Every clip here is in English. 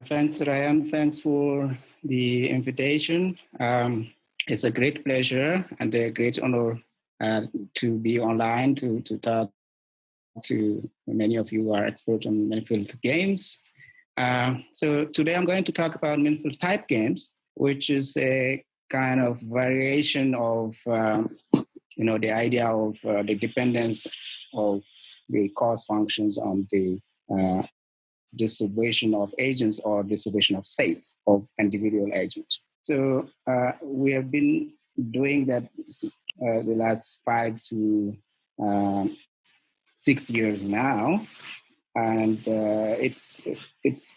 Thanks, Ryan. Thanks for the invitation. It's a great pleasure and a great honor to be online to talk to many of you who are experts on manifold games. So today I'm going to talk about manifold type games, which is a kind of variation of the idea of the dependence of the cost functions on the distribution of agents or distribution of states of individual agents. So we have been doing that the last 5 to 6 years now, and it's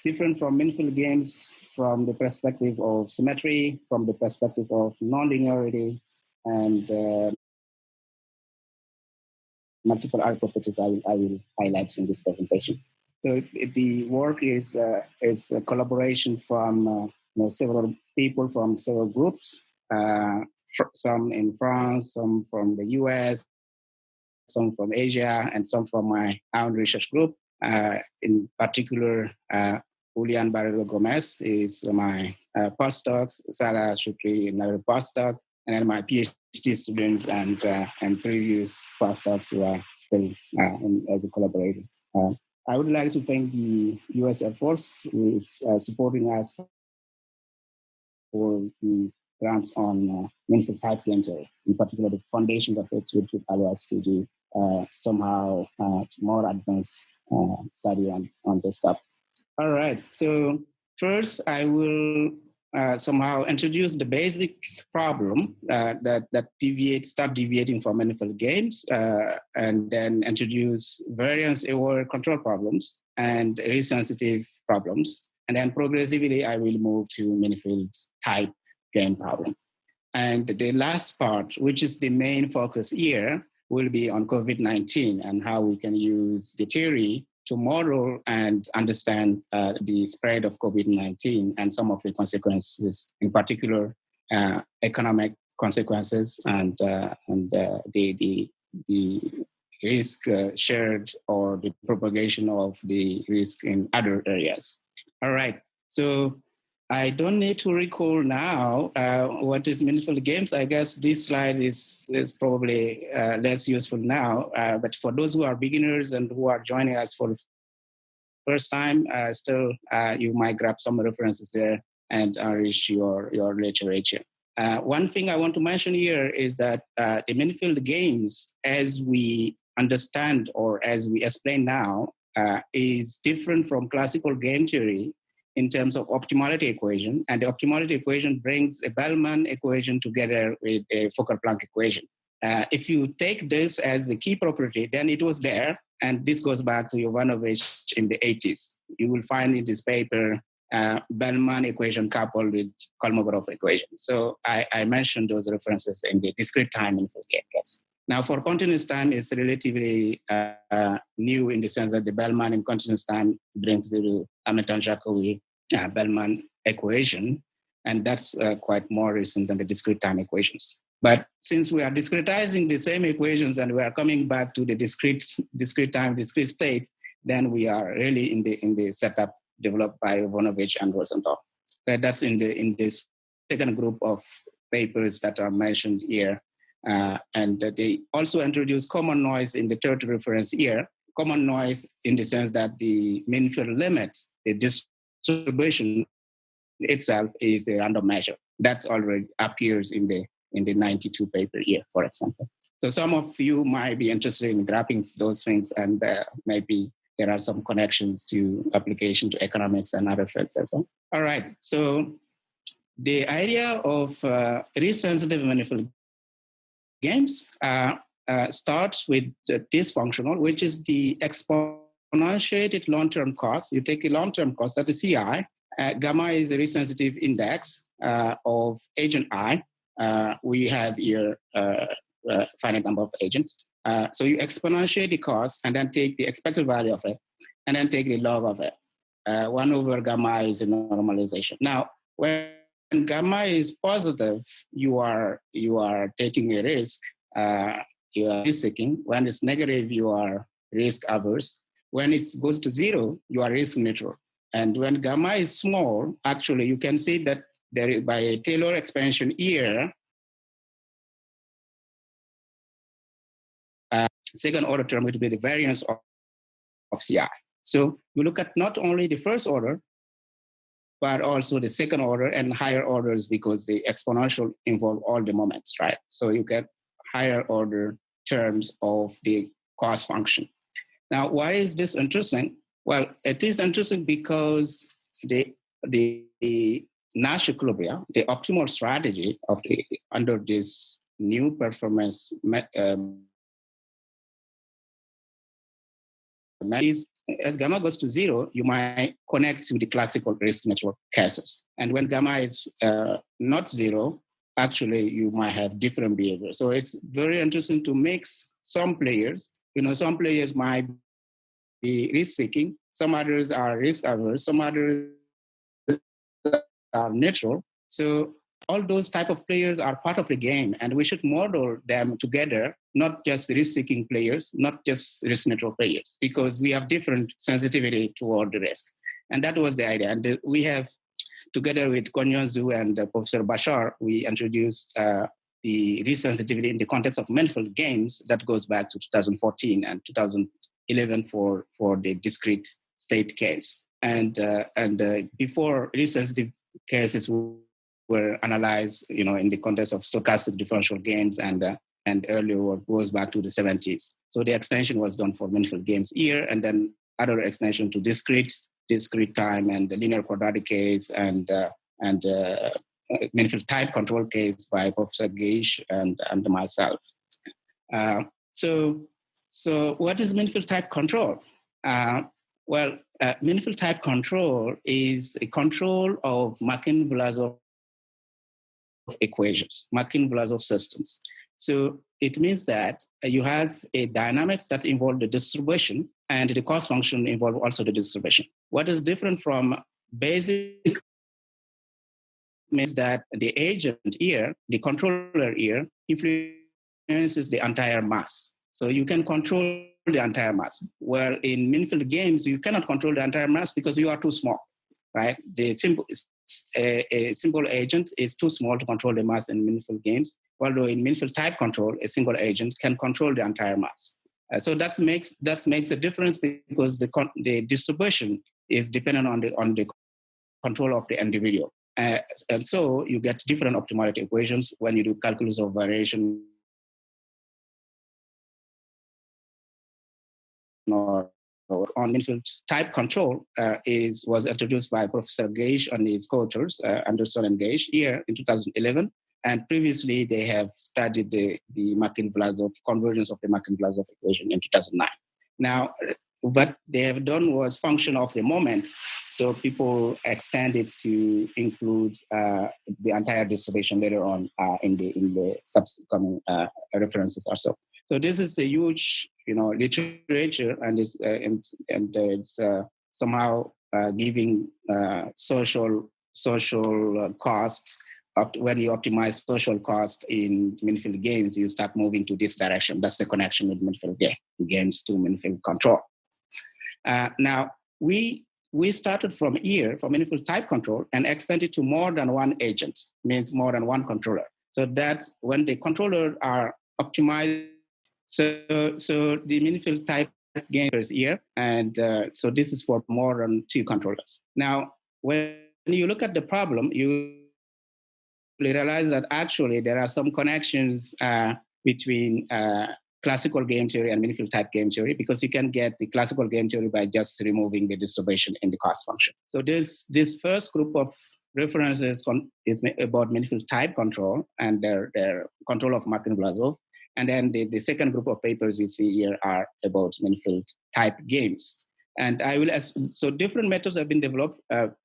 different from manifold games from the perspective of symmetry, from the perspective of nonlinearity, and multiple other properties I will highlight in this presentation. So the work is a collaboration from several people from several groups, some in France, some from the US, some from Asia, and some from my own research group. In particular, Julian Barrero Gomez is my postdoc, Sarah Shukri, another postdoc, and then my PhD students and previous postdocs who are still as a collaborator. I would like to thank the US Air Force who is supporting us for the grants on manifold type games, or in particular the foundation of it, which would allow us to do somehow more advanced study on this stuff. All right, so first I will somehow introduce the basic problem that start deviating from manifold games, and then introduce variance-aware control problems and rate-sensitive problems. And then progressively, I will move to manifold type game problem. And the last part, which is the main focus here, will be on COVID-19 and how we can use the theory to model and understand the spread of COVID-19 and some of the consequences, in particular economic consequences and the risk shared or the propagation of the risk in other areas. All right, so I don't need to recall now what is manifold games. I guess this slide is probably less useful now, but for those who are beginners and who are joining us for the first time, still you might grab some references there and enrich your literature. One thing I want to mention here is that the manifold games, as we understand or as we explain now, is different from classical game theory in terms of optimality equation. And the optimality equation brings a Bellman equation together with a Fokker-Planck equation. If you take this as the key property, then it was there. And this goes back to Jovanovic in the 80s. You will find in this paper, Bellman equation coupled with Kolmogorov equation. So I mentioned those references in the discrete time manifold game case. Now for continuous time, it's relatively new in the sense that the Bellman in continuous time brings the Hamilton-Jacobi Bellman equation, and that's quite more recent than the discrete time equations. But since we are discretizing the same equations and we are coming back to the discrete time, discrete state, then we are really in the setup developed by Jovanovic and Rosenthal. That's in this second group of papers that are mentioned here. And they also introduce common noise in the third reference here. Common noise in the sense that the manifold limit, the distribution itself is a random measure. That's already appears in the 92 paper here, for example. So some of you might be interested in grabbing those things, and maybe there are some connections to application to economics and other fields as well. All right, so the idea of rate-sensitive manifold games starts with this functional, which is the exponentiated long-term cost. You take a long-term cost, that is CI. Gamma is the rate-sensitive index of agent I. We have here a finite number of agents. So you exponentiate the cost and then take the expected value of it and then take the log of it. 1 over gamma is a normalization. Now, when gamma is positive, you are taking a risk. You are risk-seeking. When it's negative, you are risk-averse. When it goes to 0, you are risk-neutral. And when gamma is small, actually, you can see that there is, by a Taylor expansion here, second order term would be the variance of CI. So you look at not only the first order, but also the second order and higher orders, because the exponential involve all the moments, right? So you get higher order terms of the cost function. Now, why is this interesting? Well, it is interesting because the Nash equilibria, the optimal strategy of under this new performance is, as gamma goes to zero, you might connect to the classical risk network cases. And when gamma is not zero, actually you might have different behavior. So it's very interesting to mix some players. Some players might be risk-seeking, some others are risk-averse, some others are neutral. So all those type of players are part of the game, and we should model them together, not just risk-seeking players, not just risk-neutral players, because we have different sensitivity toward the risk. And that was the idea. And we have, together with Konyon Zhu and Professor Bashar, we introduced the risk sensitivity in the context of meaningful games that goes back to 2014 and 2011 for the discrete state case. And before risk sensitive cases were analyzed, in the context of stochastic differential games, and earlier work goes back to the 70s. So the extension was done for meaningful games here, and then other extension to discrete time and the linear quadratic case and meaningful type control case by Professor Geish and myself. So what is meaningful type control? Meaningful type control is a control of Markin-Vlasov equations, Markin-Vlasov systems. So it means that you have a dynamics that involve the distribution, and the cost function involve also the distribution. What is different from basic means that the agent here, the controller here, influences the entire mass. So you can control the entire mass. Well, in meaningful games, you cannot control the entire mass because you are too small, right? A simple agent is too small to control the mass in meaningful games, although in meaningful type control, a single agent can control the entire mass. So that makes a difference, because the distribution is dependent on the control of the individual. And so you get different optimality equations when you do calculus of variation or on meaningful type control was introduced by Professor Geish and his co-authors, Anderson and Geish, here in 2011. And previously, they have studied the Markin-Vlasov convergence of the Markin-Vlasov equation in 2009. Now, what they have done was function of the moment, so people extended to include the entire distribution later on in the subsequent references or so. So this is a huge, literature, and it's somehow giving social costs. When you optimize social cost in meaningful games, you start moving to this direction. That's the connection with meaningful games to meaningful control. Now, we started from here for meaningful type control and extended to more than one agent, means more than one controller. So that's when the controllers are optimized. So the meaningful type game is here, and so this is for more than two controllers. Now, when you look at the problem, you realize that actually there are some connections between classical game theory and meaningful type game theory, because you can get the classical game theory by just removing the distribution in the cost function. So this first group of references is about meaningful type control and their control of Markin-Vlasov. And then the second group of papers you see here are about meaningful type games. And so different methods have been developed.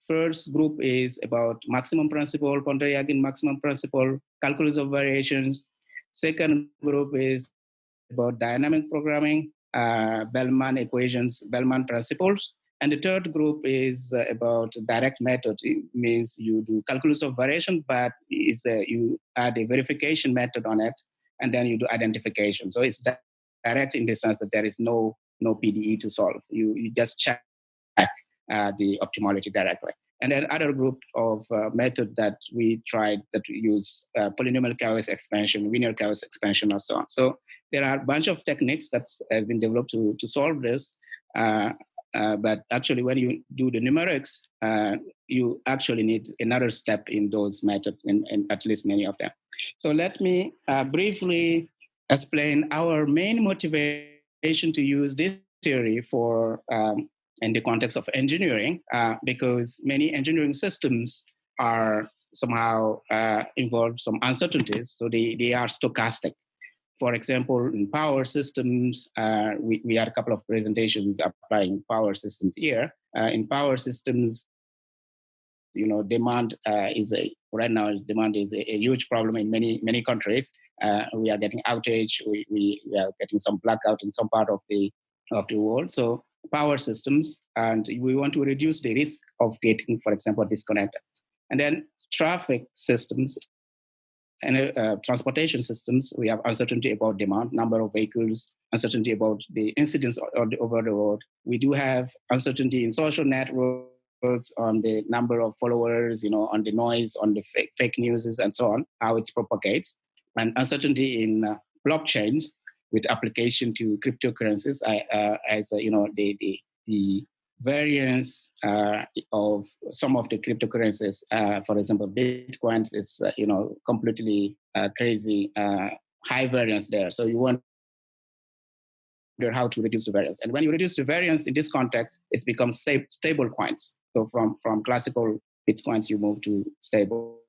First group is about maximum principle, Pontryagin maximum principle, calculus of variations. Second group is about dynamic programming, Bellman equations, Bellman principles. And the third group is about direct method. It means you do calculus of variation, but you add a verification method on it, and then you do identification. So it's direct in the sense that there is no PDE to solve. You just check the optimality directly. And then other group of method that we tried that we use polynomial chaos expansion, linear chaos expansion, and so on. So there are a bunch of techniques that have been developed to solve this. But actually, when you do the numerics, you actually need another step in those methods, in at least many of them. So let me briefly explain our main motivation to use this theory for in the context of engineering, because many engineering systems are somehow involve some uncertainties, so they are stochastic. For example, in power systems, we had a couple of presentations applying power systems here. In power systems, demand right now demand is a huge problem in many countries. We are getting outage. We are getting some blackout in some part of the world. So power systems, and we want to reduce the risk of getting, for example, disconnected. And then traffic systems and transportation systems, we have uncertainty about demand, number of vehicles, uncertainty about the incidence over the road. We do have uncertainty in social networks on the number of followers, on the noise, on the fake news, and so on, how it propagates, and uncertainty in blockchains with application to cryptocurrencies, the variance of some of the cryptocurrencies, for example, Bitcoin is completely crazy high variance there. So you wonder how to reduce the variance, and when you reduce the variance in this context, it becomes stable coins. So from classical Bitcoins, you move to stable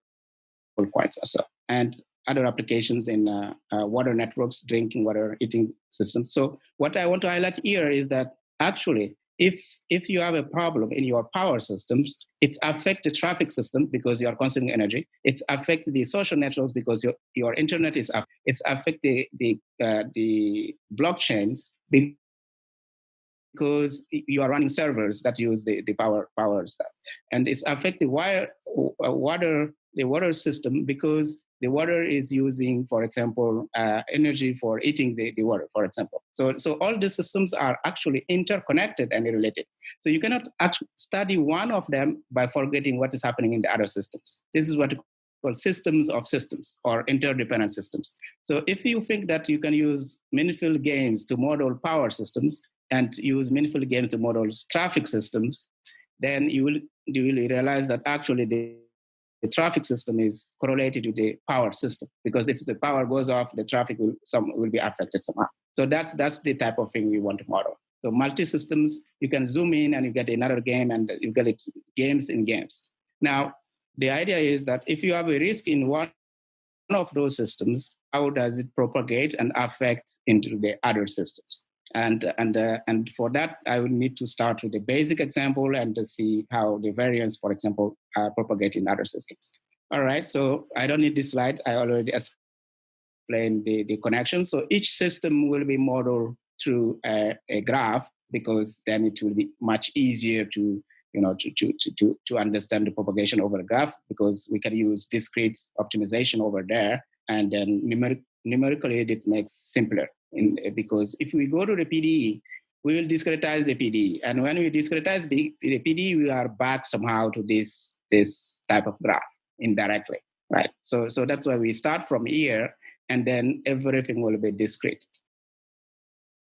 coins also, and other applications in water networks, drinking water, heating systems. So what I want to highlight here is that actually, if you have a problem in your power systems, it's affect the traffic system because you are consuming energy. It's affect the social networks because your internet is up. It's affect the blockchains because you are running servers that use the power stuff, and it's affect the water system because the water is using, for example, energy for heating the water, for example. So all these systems are actually interconnected and related. So you cannot study one of them by forgetting what is happening in the other systems. This is what we call systems of systems or interdependent systems. So if you think that you can use meaningful games to model power systems and use meaningful games to model traffic systems, then you will realize that actually the traffic system is correlated to the power system, because if the power goes off, the traffic will be affected somehow. So that's the type of thing we want to model. So multi-systems, you can zoom in and you get another game, and you get it games in games. Now, the idea is that if you have a risk in one of those systems, how does it propagate and affect into the other systems? And for that, I will need to start with a basic example and to see how the variance, for example, propagate in other systems. All right, so I don't need this slide. I already explained the connection. So each system will be modeled through a graph, because then it will be much easier to understand the propagation over a graph, because we can use discrete optimization over there, and then numerically this makes simpler. Because if we go to the PDE, we will discretize the PDE. And when we discretize the PDE, we are back somehow to this type of graph indirectly, right? So that's why we start from here, and then everything will be discrete.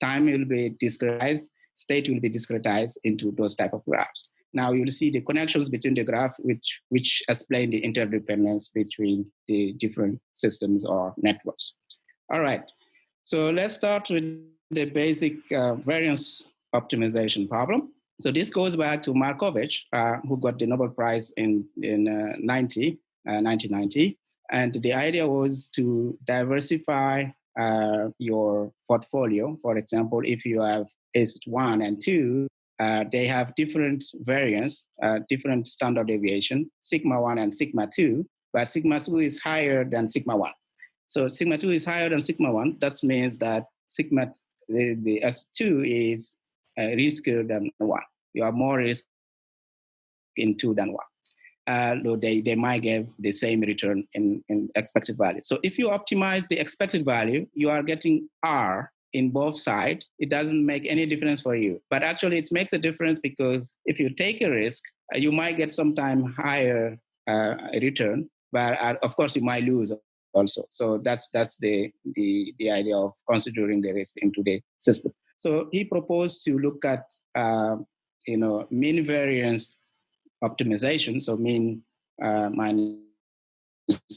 Time will be discretized, state will be discretized into those type of graphs. Now you'll see the connections between the graph, which explain the interdependence between the different systems or networks. All right. So let's start with the basic variance optimization problem. So this goes back to Markovich, who got the Nobel Prize in 1990. And the idea was to diversify your portfolio. For example, if you have ACE1 and 2, they have different variance, different standard deviation, sigma 1 and sigma 2, but sigma 2 is higher than sigma 1. So sigma 2 is higher than sigma 1. That means that the S2 is riskier than 1. You have more risk in 2 than 1. Though they might give the same return in expected value. So if you optimize the expected value, you are getting R in both sides, it doesn't make any difference for you. But actually, it makes a difference because if you take a risk, you might get sometime higher return, but of course you might lose also. So that's the idea of considering the risk into the system. So he proposed to look at mean variance optimization. So mean minus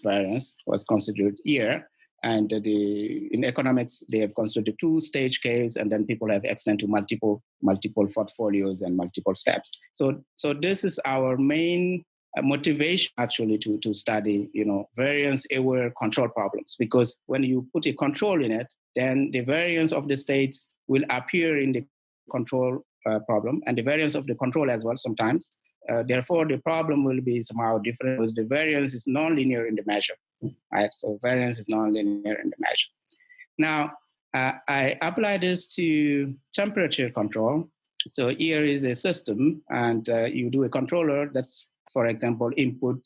variance was considered here. And in economics, they have considered a two-stage case, and then people have extended to multiple portfolios and multiple steps. So this is our main motivation actually to study, variance-aware control problems, because when you put a control in it, then the variance of the states will appear in the control problem, and the variance of the control as well sometimes. Therefore, the problem will be somehow different because the variance is nonlinear in the measure, right? So variance is nonlinear in the measure. Now, I apply this to temperature control. So here is a system, and you do a controller that's, for example, input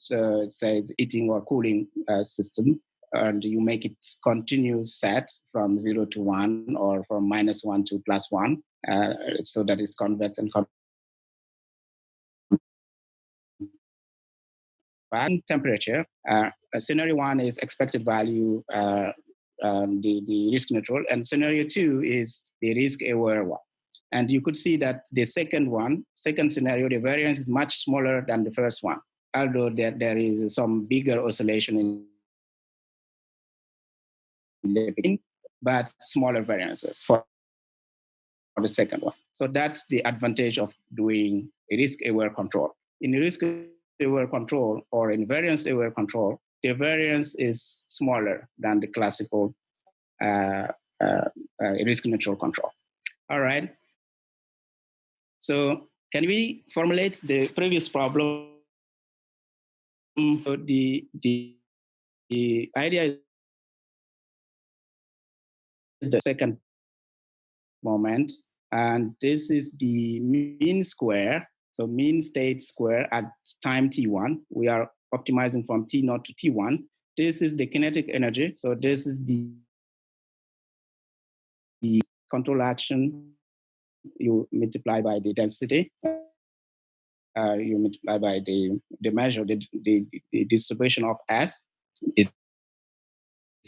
says heating or cooling system, and you make it continuous set from 0 to 1 or from -1 to +1, so that is convex and temperature. Scenario 1 is expected value, the risk neutral, and scenario 2 is the risk aware one. And you could see that the second scenario, the variance is much smaller than the first one, although there is some bigger oscillation in the beginning, but smaller variances for the second one. So that's the advantage of doing a risk-aware control. In risk-aware control or in variance-aware control, the variance is smaller than the classical risk-neutral control. All right. So can we formulate the previous problem? So the idea is the second moment, and this is the mean square. So mean state square at time t1. We are optimizing from t0 to t1. This is the kinetic energy. So this is the control action. You multiply by the density. You multiply by the measure, the distribution of S is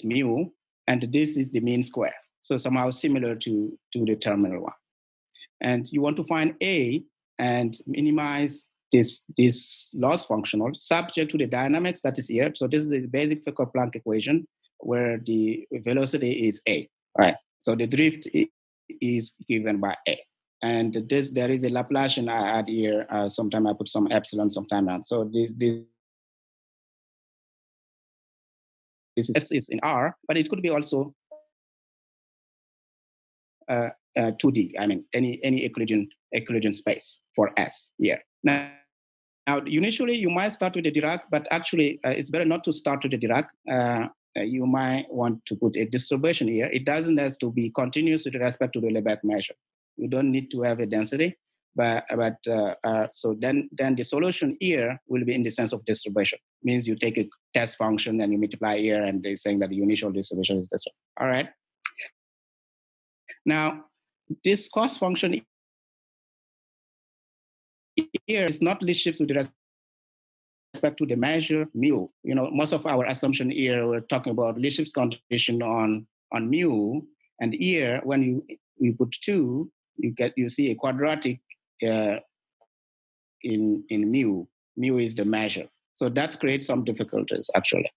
mu, and this is the mean square. So somehow similar to the terminal one. And you want to find A and minimize this loss functional subject to the dynamics that is here. So this is the basic Fokker-Planck equation where the velocity is A, right? So the drift is given by A. And there is a Laplacian I add here. Sometimes I put some epsilon, sometimes not. So this is in R, but it could be also 2D. I mean, any Euclidean space for S here. Now, initially you might start with the Dirac, but actually it's better not to start with the Dirac. You might want to put a distribution here. It doesn't have to be continuous with respect to the Lebesgue measure. You don't need to have a density, so then the solution here will be in the sense of distribution. Means you take a test function and you multiply here, and they're saying that the initial distribution is this one. All right. Now, this cost function here is not Lipschitz with respect to the measure mu. Most of our assumption here, we're talking about Lipschitz condition on mu, and here when you put 2, you see a quadratic in mu. Mu is the measure. So that creates some difficulties actually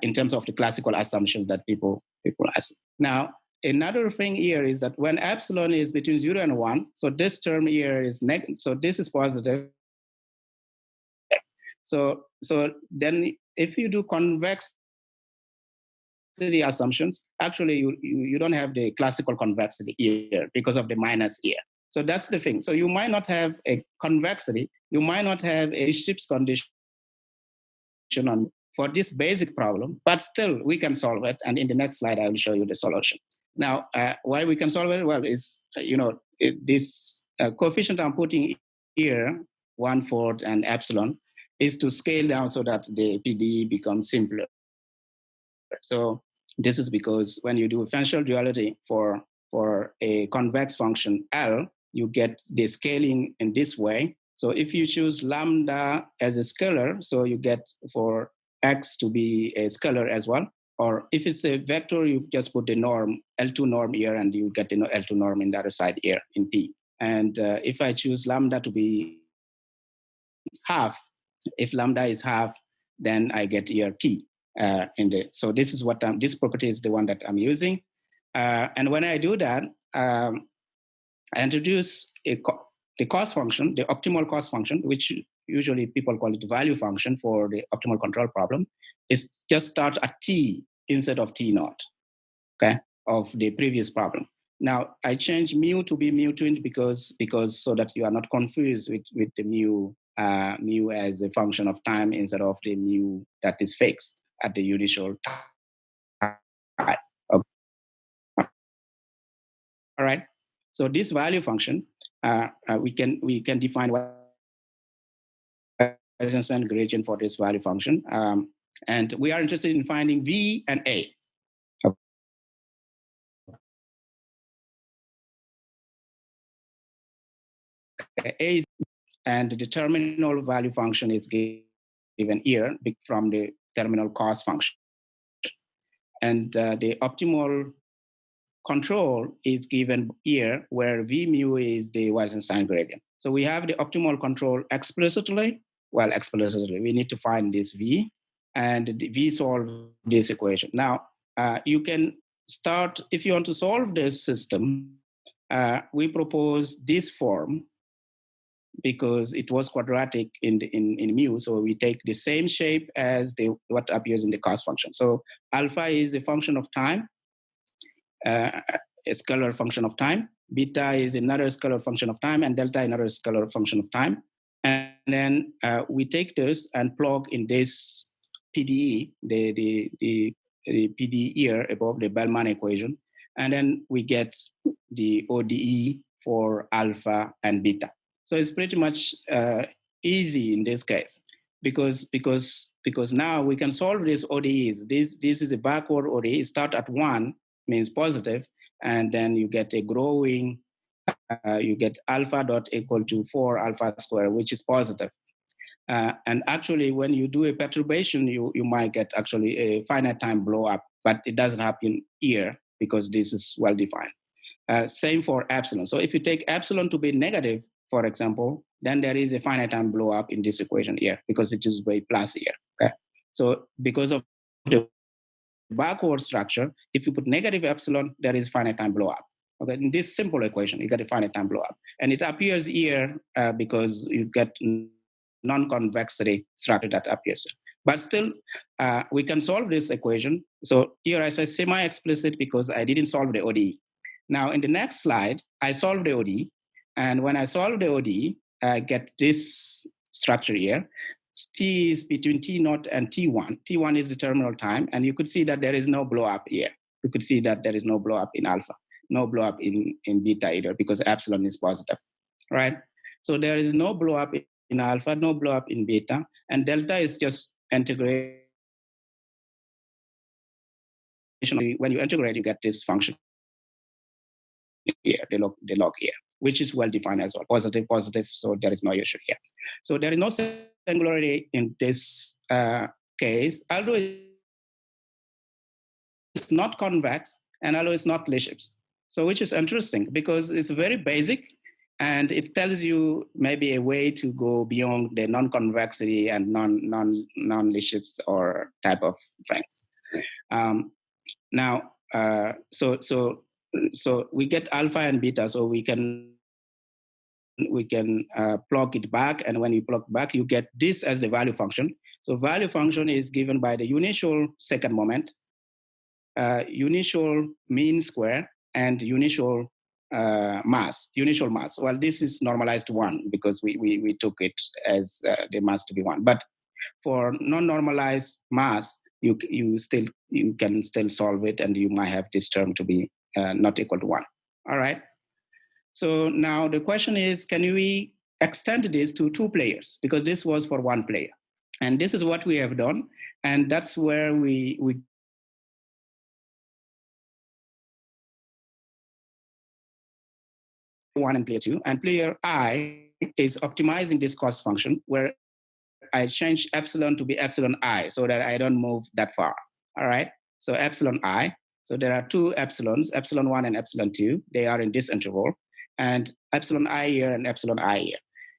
in terms of the classical assumptions that people ask. Now, another thing here is that when epsilon is between 0 and 1, so this term here is negative, so this is positive. So then if you do convexity assumptions, actually you don't have the classical convexity here because of the minus here. So that's the thing. So you might not have a convexity, you might not have a Lipschitz condition for this basic problem, but still we can solve it. And in the next slide, I will show you the solution. Now, why we can solve it? Well, is, this coefficient I'm putting here, 1/4 and epsilon, is to scale down so that the PDE becomes simpler. So this is because when you do functional duality for for a convex function L, you get the scaling in this way. So if you choose lambda as a scalar, so you get for X to be a scalar as well. Or if it's a vector, you just put the norm, L2 norm here, and you get the L2 norm in the other side here in P. And if I choose lambda to be half, if lambda is half, then I get here P. So this is what this property is the one that I'm using. And when I do that, I introduce the cost function, the optimal cost function, which usually people call it the value function for the optimal control problem, is just start at T instead of T naught, okay, of the previous problem. Now I change mu to be mu twin because so that you are not confused with the mu as a function of time instead of the mu that is fixed at the initial time. Okay. All right. So this value function, we can define what is a gradient for this value function, and we are interested in finding V and A. Okay. A is, and the terminal value function is given here from the terminal cost function, and the optimal control is given here, where V mu is the Weissenstein gradient. So we have the optimal control explicitly. Well, explicitly, we need to find this V, and V solve this equation. Now, you can start, if you want to solve this system, we propose this form because it was quadratic in mu. So we take the same shape as what appears in the cost function. So alpha is a function of time, a scalar function of time. Beta is another scalar function of time, and delta another scalar function of time. And then we take this and plug in this PDE, the PDE here above the Bellman equation, and then we get the ODE for alpha and beta. So it's pretty much easy in this case because now we can solve these ODEs. This is a backward ODE. Start at 1 means positive, and then you get a growing. You get alpha dot equal to 4 alpha square, which is positive. And actually, when you do a perturbation, you might get actually a finite time blow up, but it doesn't happen here because this is well defined. Same for epsilon. So if you take epsilon to be negative, for example, then there is a finite time blow up in this equation here because it is way plus here. Okay. So because of the backward structure, if you put negative epsilon, there is finite time blow up. Okay, in this simple equation, you get a finite time blow up. And it appears here because you get non-convexity structure that appears here. But still, we can solve this equation. So here I say semi-explicit because I didn't solve the ODE. Now in the next slide, I solve the ODE. And when I solve the ODE, I get this structure here. T is between T naught and T1. T1 is the terminal time. And you could see that there is no blow up here. You could see that there is no blow up in alpha, no blow up in beta either because epsilon is positive, right? So there is no blow up in alpha, no blow up in beta, and delta is just integration. When you integrate, you get this function here, the log here, which is well defined as well, positive, positive, so there is no issue here. So there is no singularity in this case, although it's not convex and although it's not Lipschitz. So which is interesting because it's very basic and it tells you maybe a way to go beyond the non-convexity and non-Lipschitz or type of things. Now, so we get alpha and beta, so we can plug it back, and when you plug back, you get this as the value function. So value function is given by the initial second moment, initial mean square, and initial mass. Well, this is normalized 1 because we took it as the mass to be 1. But for non-normalized mass, you can still solve it, and you might have this term to be not equal to 1. All right. So now the question is, can we extend this to 2 players? Because this was for 1 player. And this is what we have done. And that's where we 1 and player 2, and player I is optimizing this cost function where I change epsilon to be epsilon I so that I don't move that far. All right. So epsilon I. So there are two epsilons, epsilon 1 and epsilon 2. They are in this interval. And epsilon I here and epsilon I here.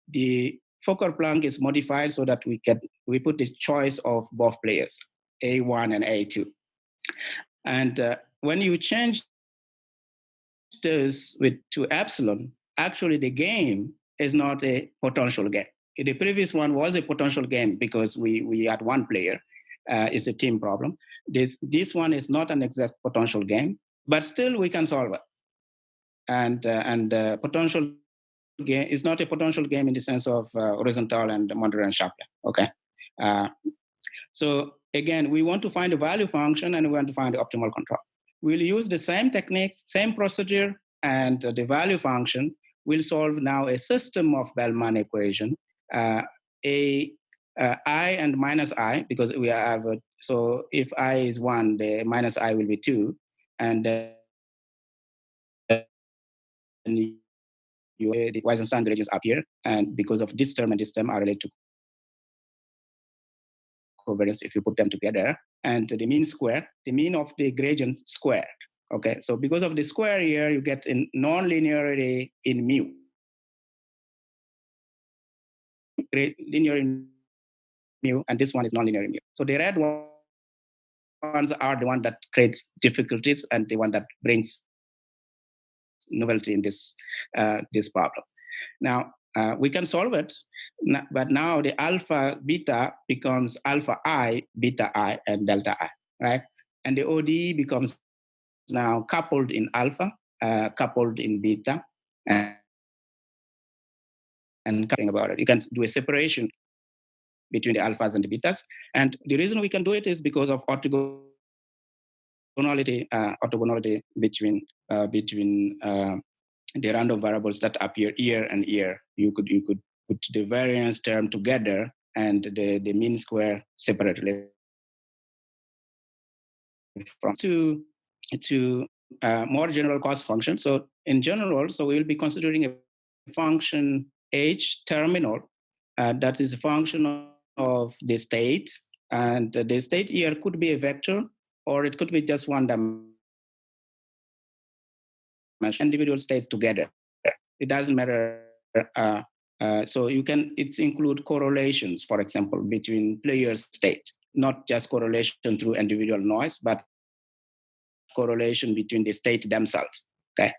The Fokker-Planck is modified so that we put the choice of both players, A1 and A2. And when you change this to epsilon, actually the game is not a potential game. The previous one was a potential game because we had one player. It's a team problem. This one is not an exact potential game, but still we can solve it. And potential game is not a potential game in the sense of horizontal and Mondrian and Shapley. Okay. So again, we want to find a value function and we want to find the optimal control. We'll use the same techniques, same procedure, and the value function will solve now a system of Bellman equation, I and minus I, because we have, so if I is 1, the minus I will be 2, and then the Weizenstein gradients appear, and because of this term and this term are related to covariance if you put them together, and the mean square, the mean of the gradient square. Okay, so because of the square here, you get in non-linearity in mu. Linear in mu, and this one is non-linear in mu. So the red ones are the one that creates difficulties and the one that brings novelty in this problem. Now, we can solve it, but now the alpha beta becomes alpha I, beta I, and delta I, right? And the ODE becomes now coupled in alpha, coupled in beta, and talking about it. You can do a separation between the alphas and the betas. And the reason we can do it is because of orthogonality between the random variables that appear here and here. You could put the variance term together and the mean square separately. From to more general cost function. So in general, so we will be considering a function H terminal that is a function of the state, and the state here could be a vector or it could be just one dimension. Individual states together. It doesn't matter. So you can include correlations, for example, between player state, not just correlation through individual noise, but correlation between the state themselves. Okay,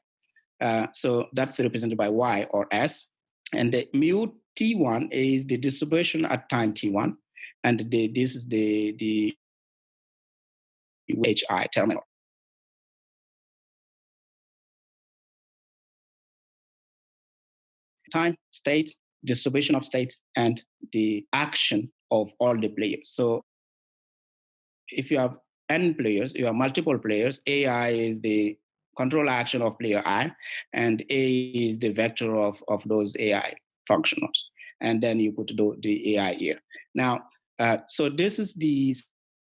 so that's represented by Y or S, and the mu T1 is the distribution at time T1, and this is the HI terminal. Time, state, distribution of state, and the action of all the players. So if you have n players, you have multiple players. AI is the control action of player I, and A is the vector of those AI functionals. And then you put the AI here. Now, so this is the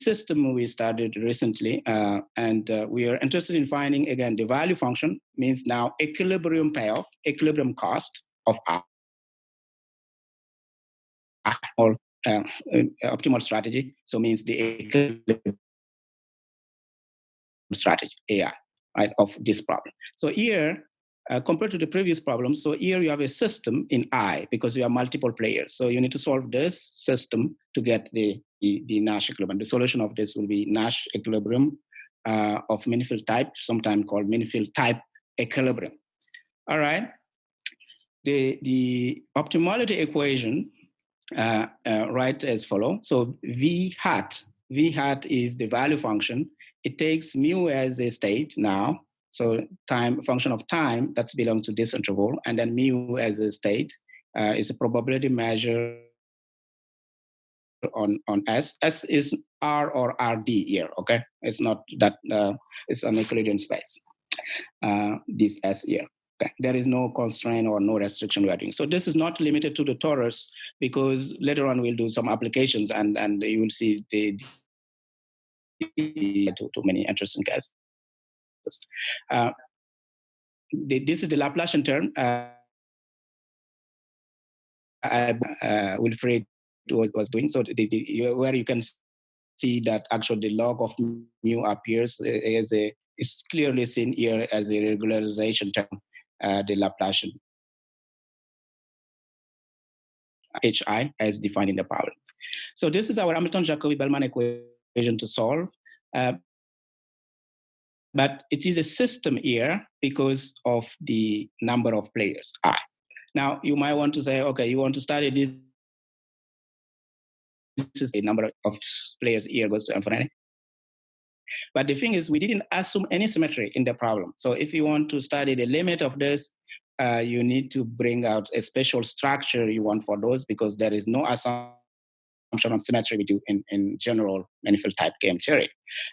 system we started recently, and we are interested in finding, again, the value function means now equilibrium payoff, equilibrium cost of I, or optimal strategy. So means the equilibrium strategy, AI, right, of this problem. So here, compared to the previous problem, so here you have a system in I because you have multiple players. So you need to solve this system to get the Nash equilibrium. The solution of this will be Nash equilibrium of minifield type, sometimes called minifield type equilibrium. All right. The optimality equation write as follows. So V hat is the value function. It takes mu as a state now. So time, function of time, that belongs to this interval. And then mu as a state is a probability measure on S. S is R or RD here, okay? It's not that, it's an Euclidean space, this S here. Okay. There is no constraint or no restriction we are doing. So this is not limited to the torus because later on we'll do some applications and you will see too many interesting cases. this is the Laplacian term. Wilfred was doing. So where you can see that actually the log of mu appears is clearly seen here as a regularization term, the Laplacian HI as defined in the problem. So this is our Hamilton-Jacobi Bellman equation to solve. But it is a system here because of the number of players, I. Now, you might want to say, okay, you want to study this. This is the number of players here goes to infinity. But the thing is, we didn't assume any symmetry in the problem. So if you want to study the limit of this, you need to bring out a special structure you want for those, because there is no assumption on symmetry we do in general manifold type game theory.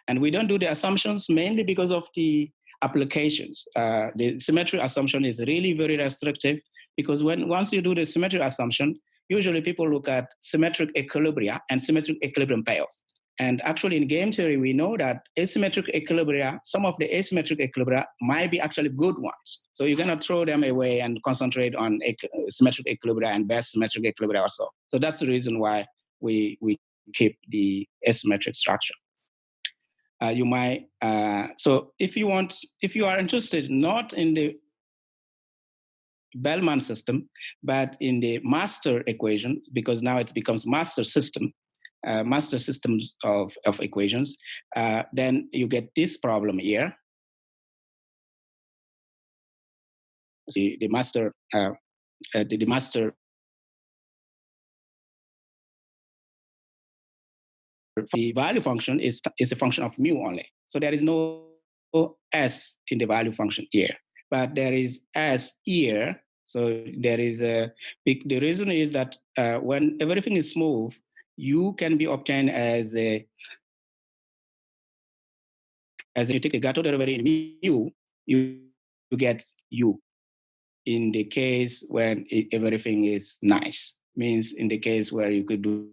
And we don't do the assumptions mainly because of the applications. The symmetry assumption is really very restrictive, because once you do the symmetry assumption, usually people look at symmetric equilibria and symmetric equilibrium payoff. And actually in game theory, we know that asymmetric equilibria, some of the asymmetric equilibria might be actually good ones. So you're gonna throw them away and concentrate on symmetric equilibria and best symmetric equilibria also. So that's the reason why we keep the asymmetric structure. You might, so if you are interested not in the Bellman system, but in the master equation, because now it becomes master system, master systems of equations, then you get this problem here. The master, the master, the value function is a function of mu only. So there is no s in the value function here, but there is s here. So there is the reason is that when everything is smooth, u can be obtained as you take the Gato derivative in mu, you get u. In the case when everything is nice, means in the case where you could do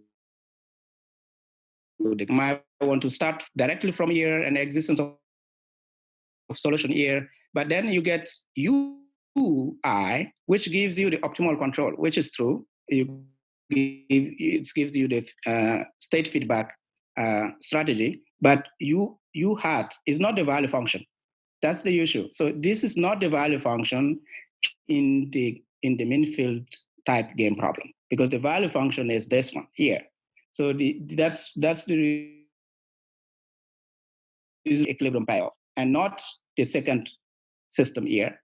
the might want to start directly from here and existence of solution here, but then you get ui, which gives you the optimal control, which is true. It gives you the state feedback strategy, but u hat is not the value function. That's the issue. So this is not the value function in the mean field type game problem, because the value function is this one here. So that's the equilibrium payoff, and not the second system here.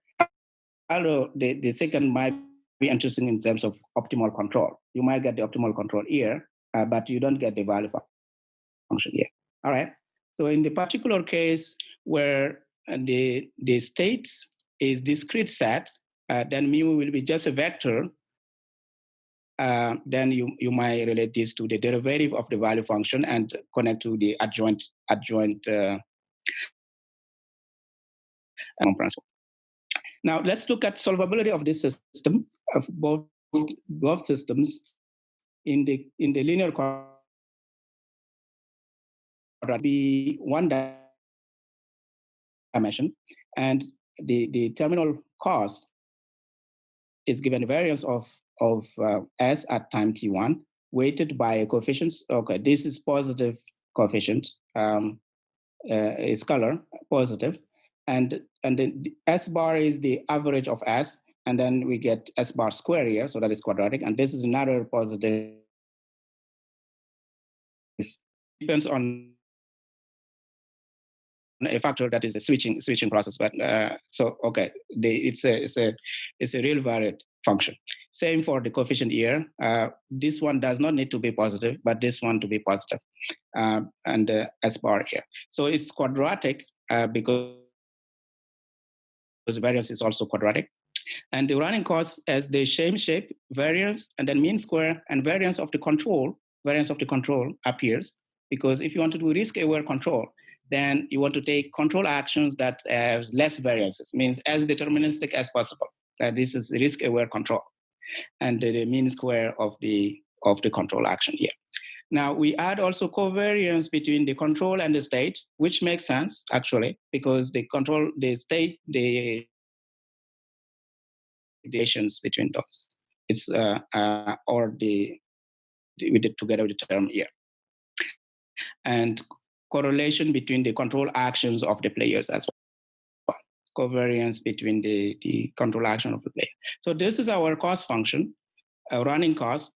Although the second might be interesting in terms of optimal control. You might get the optimal control here, but you don't get the value function here. All right. So in the particular case where the state is discrete set, then mu will be just a vector. Then you might relate this to the derivative of the value function and connect to the adjoint principle. Now let's look at solvability of this system, of both systems in the linear quadratic. Be one dimension, and the terminal cost is given a variance of s at time t1, weighted by a coefficient. Okay, this is positive coefficient, is scalar positive, and then the s bar is the average of s, and then we get s bar square here, so that is quadratic, and this is another positive. It depends on a factor that is a switching process, but so okay, it's a real varied function. Same for the coefficient here. This one does not need to be positive, but this one to be positive, and S bar here. So it's quadratic because variance is also quadratic, and the running cost as the same shape, variance, and then mean square, and variance of the control appears, because if you want to do risk-aware control, then you want to take control actions that have less variances, means as deterministic as possible. This is risk-aware control, and the mean square of the control action here. Now we add also covariance between the control and the state, which makes sense actually, because the control, the state, the relations between those. It's or with it together with the term here. And correlation between the control actions of the players as well. Covariance between the control action of the player. So this is our cost function, running cost.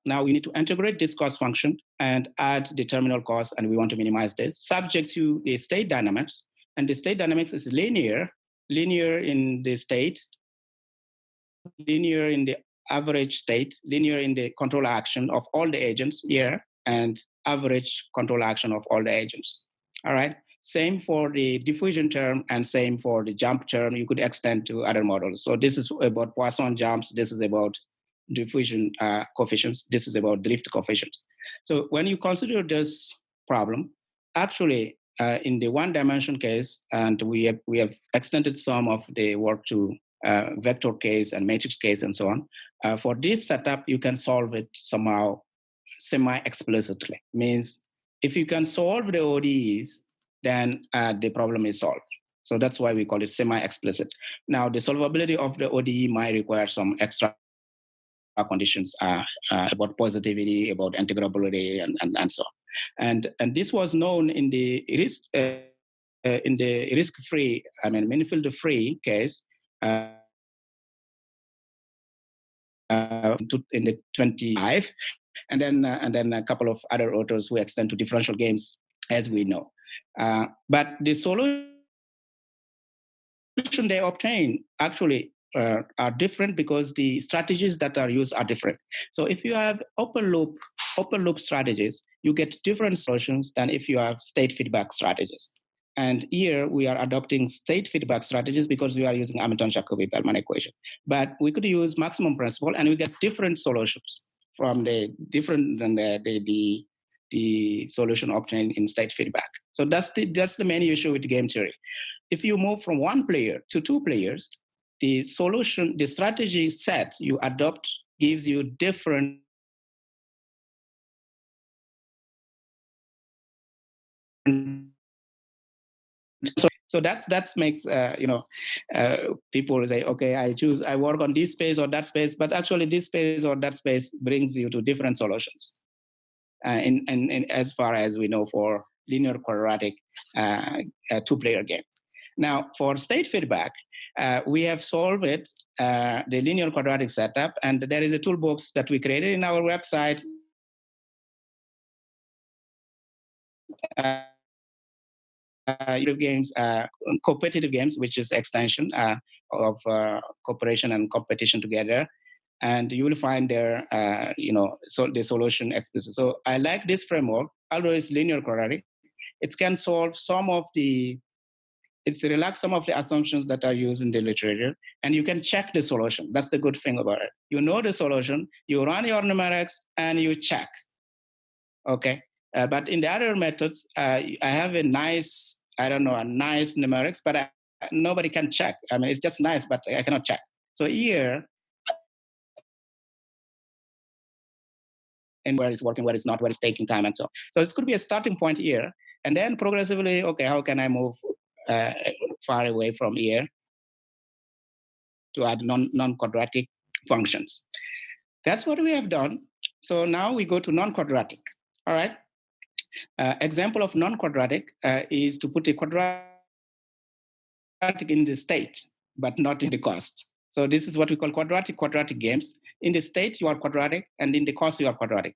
Now we need to integrate this cost function and add the terminal cost, and we want to minimize this, subject to the state dynamics. And the state dynamics is linear in the state, linear in the average state, linear in the control action of all the agents here, and average control action of all the agents. All right. Same for the diffusion term and same for the jump term. You could extend to other models. So this is about Poisson jumps. This is about diffusion coefficients. This is about drift coefficients. So when you consider this problem, actually in the one-dimension case, and we have extended some of the work to vector case and matrix case and so on. For this setup, you can solve it somehow semi-explicitly. Means if you can solve the ODEs, then the problem is solved. So that's why we call it semi-explicit. Now, the solvability of the ODE might require some extra conditions about positivity, about integrability, and so on. And this was known in the risk-free, Minifield-free case in the 25, and then a couple of other authors who extend to differential games, as we know. But the solution they obtain actually are different because the strategies that are used are different. So if you have open loop strategies, you get different solutions than if you have state feedback strategies. And here we are adopting state feedback strategies because we are using Hamilton-Jacobi Bellman equation. But we could use maximum principle and we get different solutions from the solution obtained in state feedback. So that's the main issue with game theory. If you move from one player to two players, the solution, the strategy set you adopt gives you different so that makes people say, okay, I work on this space or that space, but actually this space or that space brings you to different solutions. In as far as we know for linear quadratic two-player game. Now for state feedback, we have solved it, the linear quadratic setup, and there is a toolbox that we created in our website. Games, competitive games, which is extension of cooperation and competition together, and you will find there, so the solution explicit. So I like this framework, although it's linear quadratic. It can solve it's relax some of the assumptions that are used in the literature, and you can check the solution. That's the good thing about it. You know the solution, you run your numerics, and you check. Okay. But in the other methods, I have a nice numerics, but nobody can check. I mean, it's just nice, but I cannot check. So here, and where it's working, where it's not, where it's taking time, and so on. So this could be a starting point here, and then progressively, okay, how can I move far away from here to add non-quadratic functions? That's what we have done. So now we go to non-quadratic. All right. Example of non-quadratic is to put a quadratic in the state, but not in the cost. So this is what we call quadratic games. In the state, you are quadratic, and in the cost, you are quadratic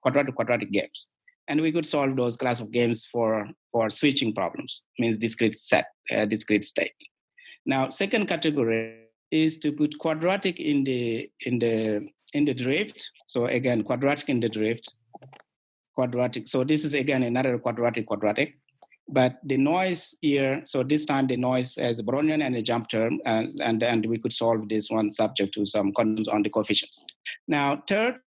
games. And we could solve those class of games for switching problems, means discrete state. Now, second category is to put quadratic in the drift. So again, quadratic in the drift. Quadratic. So this is again another quadratic, but the noise here. So this time the noise as a Brownian and a jump term, and we could solve this one subject to some conditions on the coefficients. Now, third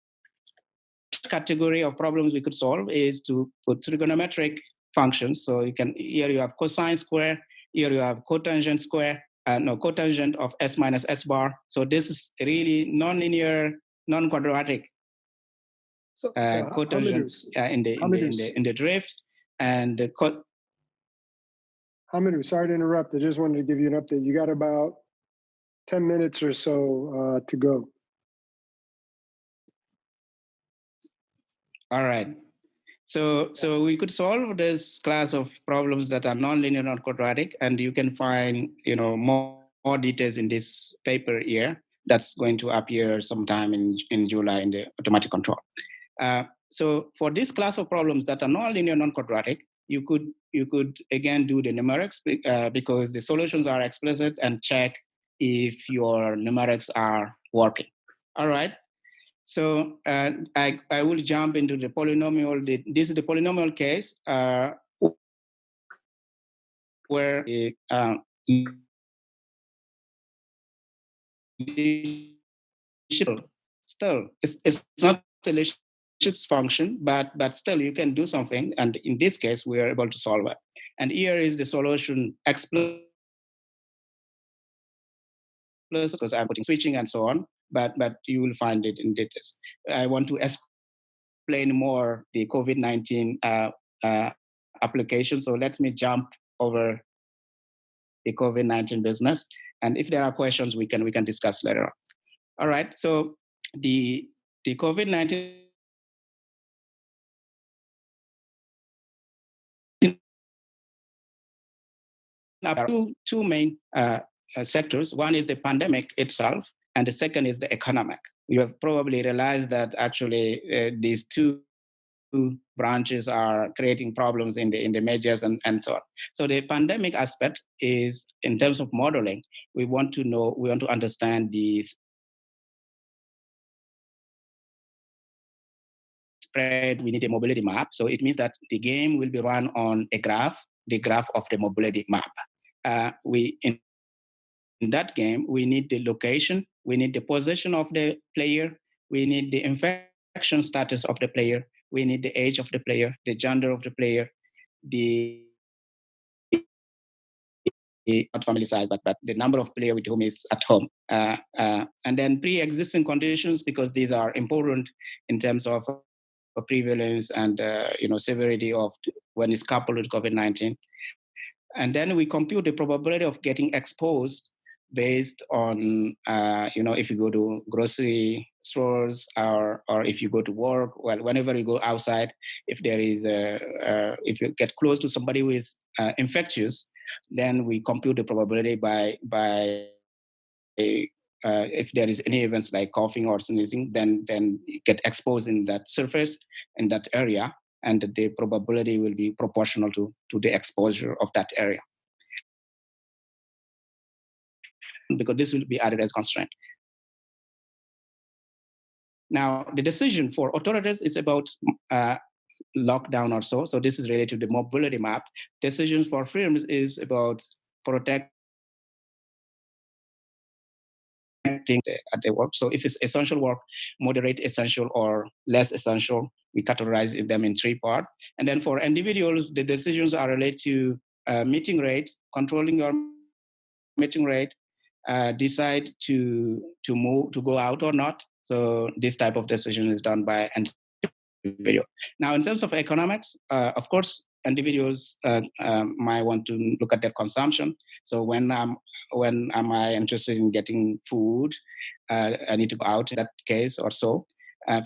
category of problems we could solve is to put trigonometric functions. So here you have cosine square, here you have cotangent square, cotangent of s minus s bar. So this is really nonlinear, non-quadratic. Cotangent in the drift, and the Hamidou, sorry to interrupt. I just wanted to give you an update. You got about 10 minutes or so to go. All right. So we could solve this class of problems that are nonlinear, non-quadratic, and you can find more details in this paper here that's going to appear sometime in July in the automatic control. So for this class of problems that are nonlinear, non-quadratic, you could again do the numerics because the solutions are explicit, and check if your numerics are working. All right. So I will jump into the polynomial. This is the polynomial case where still it's not a Lipschitz function, but still you can do something. And in this case, we are able to solve it. And here is the solution explicit, because I'm putting switching and so on, but you will find it in details. I want to explain more the COVID-19 application. So let me jump over the COVID-19 business. And if there are questions, we can discuss later on. All right. So the COVID-19 two main sectors. One is the pandemic itself, and the second is the economic. You have probably realized that actually these two branches are creating problems in the measures and so on. So the pandemic aspect is, in terms of modeling, we want to understand the spread. We need a mobility map. So it means that the game will be run on a graph, the graph of the mobility map. In that game, we need the location, we need the position of the player, we need the infection status of the player, we need the age of the player, the gender of the player, the not family size, but the number of players with whom is at home. And then pre-existing conditions, because these are important in terms of prevalence and severity of when it's coupled with COVID-19. And then we compute the probability of getting exposed based on, if you go to grocery stores or if you go to work, well, whenever you go outside, if there is if you get close to somebody who is infectious, then we compute the probability by if there is any events like coughing or sneezing, then you get exposed in that surface, in that area, and the probability will be proportional to the exposure of that area, because this will be added as constraint. Now, the decision for authorities is about lockdown or so. So this is related to the mobility map. Decisions for firms is about protecting at the work. So if it's essential work, moderate essential, or less essential, we categorize them in three parts. And then for individuals, the decisions are related to meeting rate, controlling your meeting rate, decide to move, to go out or not. So this type of decision is done by individual. Now, in terms of economics, of course, individuals might want to look at their consumption. So when am I interested in getting food? I need to go out in that case or so.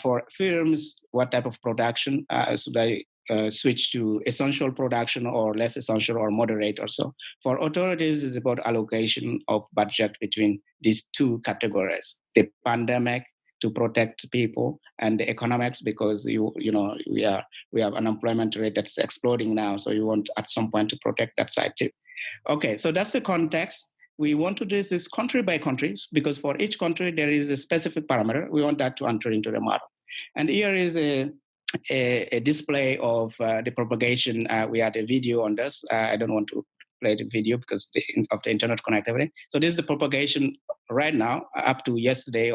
For firms, what type of production should I switch to essential production or less essential or moderate or so? For authorities, it's about allocation of budget between these two categories: the pandemic to protect people, and the economics, because we have unemployment rate that's exploding now, so you want at some point to protect that side too. Okay, so that's the context. We want to do this country by country, because for each country there is a specific parameter. We want that to enter into the model. And here is a display of the propagation. We had a video on this. I don't want to play the video because of the internet connectivity. So this is the propagation right now up to yesterday,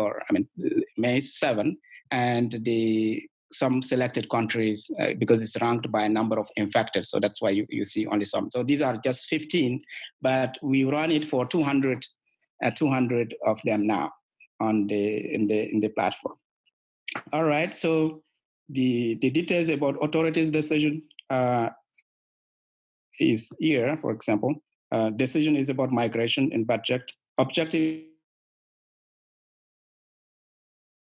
May 7, and some selected countries because it's ranked by a number of infected. So that's why you see only some. So these are just 15, but we run it for 200 of them now in the platform. All right. So the details about authorities' decision is here. For example, decision is about migration and budget. Objective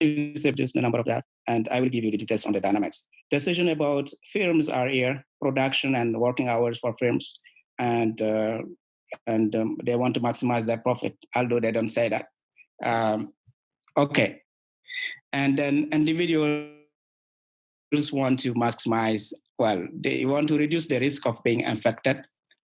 reduce the number of that, and I will give you the details on the dynamics. Decision about firms are here, production and working hours for firms, and they want to maximize their profit, although they don't say that. Okay, and then individuals want to maximize. Well, they want to reduce the risk of being infected,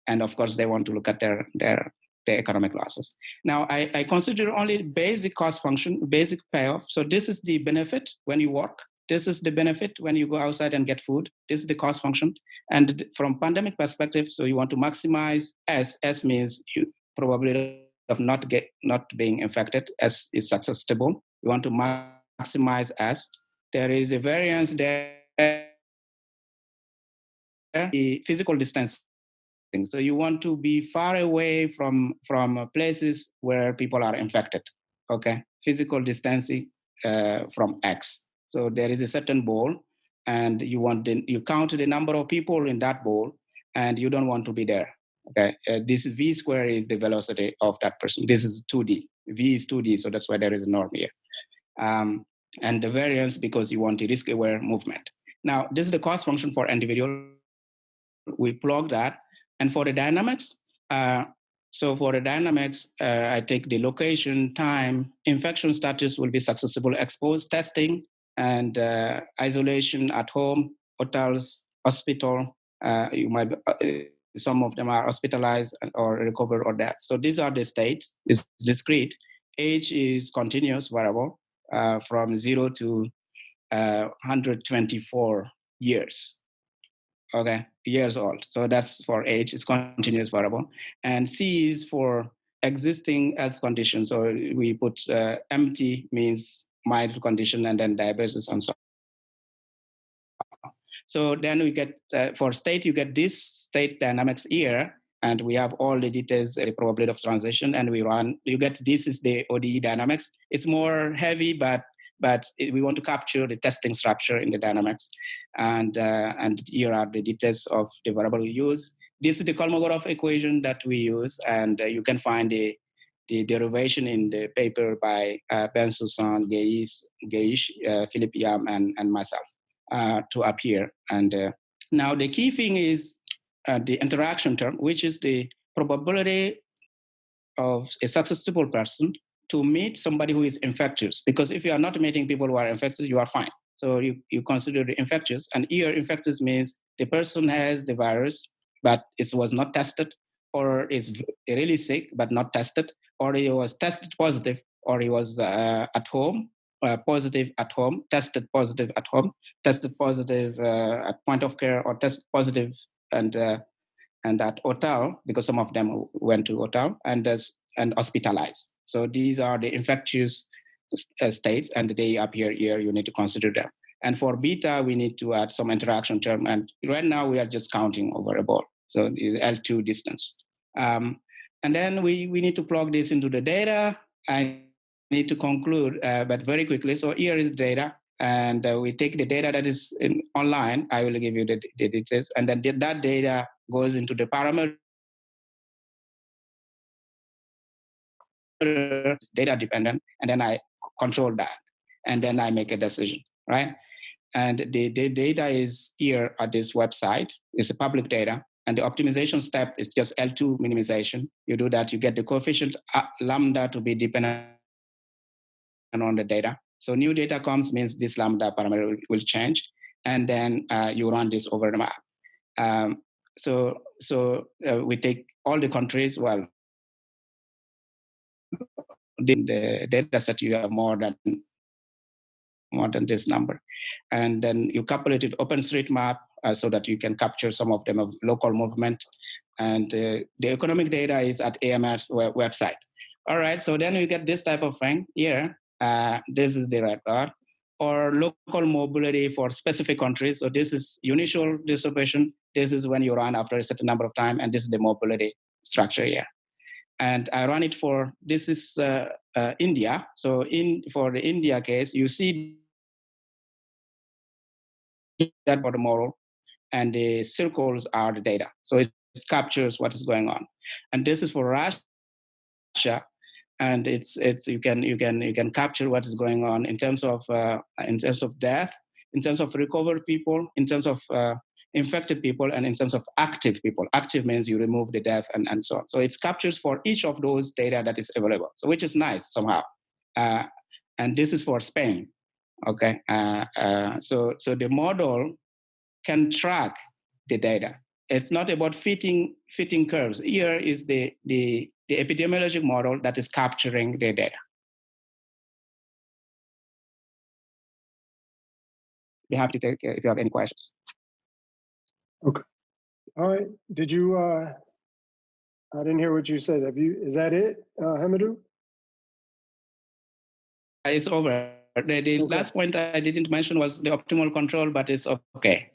and of course, they want to look at their economic losses. Now, I consider only basic cost function, basic payoff. So this is the benefit when you work. This is the benefit when you go outside and get food. This is the cost function. And from pandemic perspective, so you want to maximize S. S means you probability of not being infected. S is successible. You want to maximize S. There is a variance there. The physical distancing. So you want to be far away from places where people are infected. Okay, physical distancing from X. So there is a certain bowl, and you count the number of people in that bowl, and you don't want to be there. Okay, this is V square is the velocity of that person. This is 2D. V is 2D, so that's why there is a norm here. And the variance because you want a risk-aware movement. Now, this is the cost function for individual. We plug that. And for the dynamics, I take the location, time, infection status will be successful exposed testing, and isolation at home, hotels, hospital. You might some of them are hospitalized or recover or death. So these are the states. It's discrete. Age is continuous variable from 0 to 124 years. Okay, years old. So that's for age, it's continuous variable. And C is for existing health conditions. So we put MT means mild condition, and then diabetes and so on. So then we get, for state, you get this state dynamics here, and we have all the details, the probability of transition, and we run, you get, this is the ODE dynamics. It's more heavy, but we want to capture the testing structure in the dynamics. And here are the details of the variable we use. This is the Kolmogorov equation that we use, and you can find the derivation in the paper by Ben Susan, Geish, Philip Yam, and myself to appear. And now the key thing is the interaction term, which is the probability of a successful person to meet somebody who is infectious. Because if you are not meeting people who are infectious, you are fine. So you consider the infectious. And here, infectious means the person has the virus, but it was not tested, or is really sick, but not tested, or he was tested positive, or he was at home, positive at home, tested positive at home, tested positive at point of care, or tested positive and at hotel, because some of them went to hotel, and hospitalized. So these are the infectious states, and they appear here. You need to consider them. And for beta, we need to add some interaction term. And right now, we are just counting over a ball. So the L2 distance. And then we need to plug this into the data. I need to conclude, but very quickly. So here is data. And we take the data that is online. I will give you the details. And then that data goes into the parameter. Data dependent, and then I control that, and then I make a decision, right? And the data is here at this website. It's a public data, and the optimization step is just L2 minimization. You do that, you get the coefficient lambda to be dependent on the data. So new data comes means this lambda parameter will change, and then you run this over the map. So we take all the countries. Well, the data set, you have more than this number, and then you couple it with OpenStreetMap so that you can capture some of them of local movement. And the economic data is at AMS website. All right, so then you get this type of thing here. This is the record, or local mobility for specific countries. So this is initial distribution. This is when you run after a certain number of time, and this is the mobility structure here. And I run it for, this is India. So for the India case, you see that for the model, and the circles are the data. So it captures what is going on. And this is for Russia. and it's you can capture what is going on in terms of death, in terms of recovered people, in terms of infected people, and in terms of active people. Active means you remove the death and so on. So it captures for each of those data that is available, so which is nice somehow. And this is for Spain. Okay, so the model can track the data. It's not about fitting curves. Here is the epidemiologic model that is capturing the data. Be happy to take if you have any questions. Okay. All right. Did you? I didn't hear what you said. Have you? Is that it, Hamidou? It's over. The okay. Last point I didn't mention was the optimal control, but it's okay.